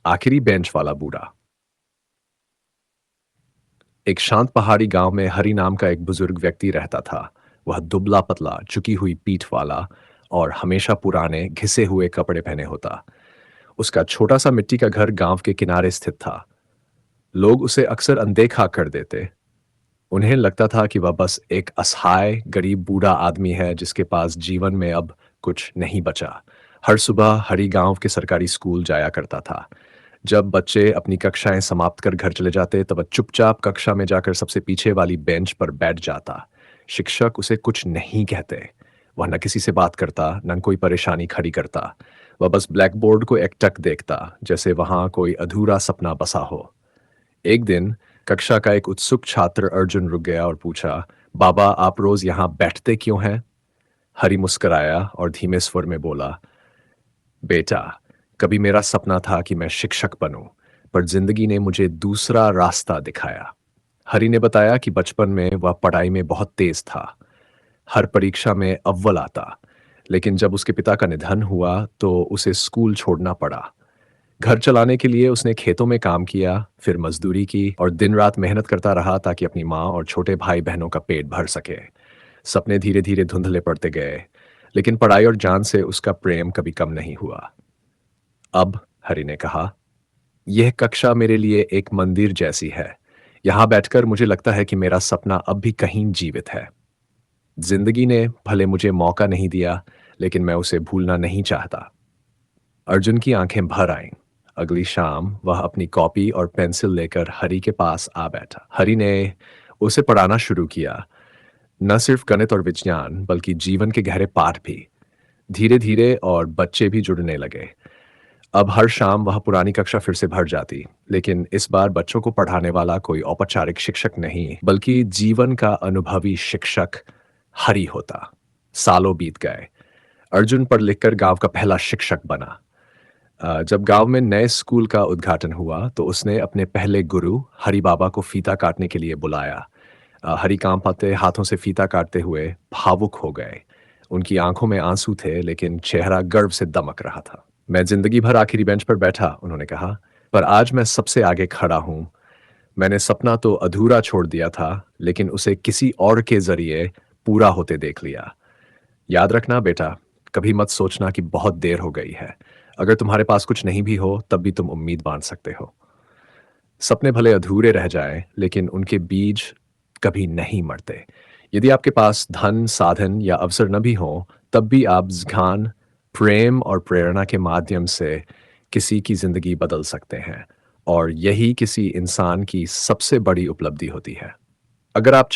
आखिरी बेंच वाला बूढ़ा। एक शांत पहाड़ी गांव में हरि नाम का एक बुजुर्ग व्यक्ति रहता था। वह दुबला पतला, झुकी हुई पीठ वाला और हमेशा पुराने घिसे हुए कपड़े पहने होता। उसका छोटा सा मिट्टी का घर गांव के किनारे स्थित था। लोग उसे अक्सर अनदेखा कर देते। उन्हें लगता था कि वह बस एक असहाय गरीब बूढ़ा आदमी है जिसके पास जीवन में अब कुछ नहीं बचा। हर सुबह हरि गांव के सरकारी स्कूल जाया करता था। जब बच्चे अपनी कक्षाएं समाप्त कर घर चले जाते तब वह चुपचाप कक्षा में जाकर सबसे पीछे वाली बेंच पर बैठ जाता। शिक्षक उसे कुछ नहीं कहते। वह न किसी से बात करता, न कोई परेशानी खड़ी करता। वह बस ब्लैक बोर्ड को एकटक देखता, जैसे वहां कोई अधूरा सपना बसा हो। एक दिन कक्षा का एक उत्सुक छात्र अर्जुन रुक गया और पूछा, बाबा आप रोज यहाँ बैठते क्यों हैं? हरि मुस्कुराया और धीमे स्वर में बोला, बेटा, कभी मेरा सपना था कि मैं शिक्षक बनूं, पर जिंदगी ने मुझे दूसरा रास्ता दिखाया। हरि ने बताया कि बचपन में वह पढ़ाई में बहुत तेज था। हर परीक्षा में अव्वल आता। लेकिन जब उसके पिता का निधन हुआ तो उसे स्कूल छोड़ना पड़ा। घर चलाने के लिए उसने खेतों में काम किया, फिर मजदूरी की और दिन रात मेहनत करता रहा ताकि अपनी माँ और छोटे भाई बहनों का पेट भर सके। सपने धीरे धीरे धुंधले पड़ते गए, लेकिन पढ़ाई और जान से उसका प्रेम कभी कम नहीं हुआ। अब, हरि ने कहा, यह कक्षा मेरे लिए एक मंदिर जैसी है। यहाँ बैठकर मुझे लगता है कि मेरा सपना अब भी कहीं जीवित है। जिंदगी ने भले मुझे मौका नहीं दिया, लेकिन मैं उसे भूलना नहीं चाहता। अर्जुन की आंखें भर आईं। अगली शाम वह अपनी कॉपी और पेंसिल लेकर हरि के पास आ बैठा। हरि ने उसे पढ़ाना शुरू किया, न सिर्फ गणित और विज्ञान, बल्कि जीवन के गहरे पाठ भी। धीरे धीरे और बच्चे भी जुड़ने लगे। अब हर शाम वह पुरानी कक्षा फिर से भर जाती, लेकिन इस बार बच्चों को पढ़ाने वाला कोई औपचारिक शिक्षक नहीं, बल्कि जीवन का अनुभवी शिक्षक हरि होता। सालों बीत गए। अर्जुन पढ़ लिखकर गांव का पहला शिक्षक बना। जब गांव में नए स्कूल का उद्घाटन हुआ तो उसने अपने पहले गुरु हरि बाबा को फीता काटने के लिए बुलाया। हरि कांपते हाथों से फीता काटते हुए भावुक हो गए। उनकी आंखों में आंसू थे, लेकिन चेहरा गर्व से दमक रहा था। मैं जिंदगी भर आखिरी बेंच पर बैठा, उन्होंने कहा, पर आज मैं सबसे आगे खड़ा हूं। मैंने सपना तो अधूरा छोड़ दिया था, लेकिन उसे किसी और के जरिए पूरा होते देख लिया। याद रखना बेटा, कभी मत सोचना कि बहुत देर हो गई है। अगर तुम्हारे पास कुछ नहीं भी हो तब भी तुम उम्मीद बांध सकते हो। सपने भले अधूरे रह जाएं, लेकिन उनके बीज कभी नहीं मरते। यदि आपके पास धन, साधन या अवसर न भी हो, तब भी आप ज्ञान, प्रेम और प्रेरणा के माध्यम से किसी की जिंदगी बदल सकते हैं। और यही किसी इंसान की सबसे बड़ी उपलब्धि होती है। अगर आप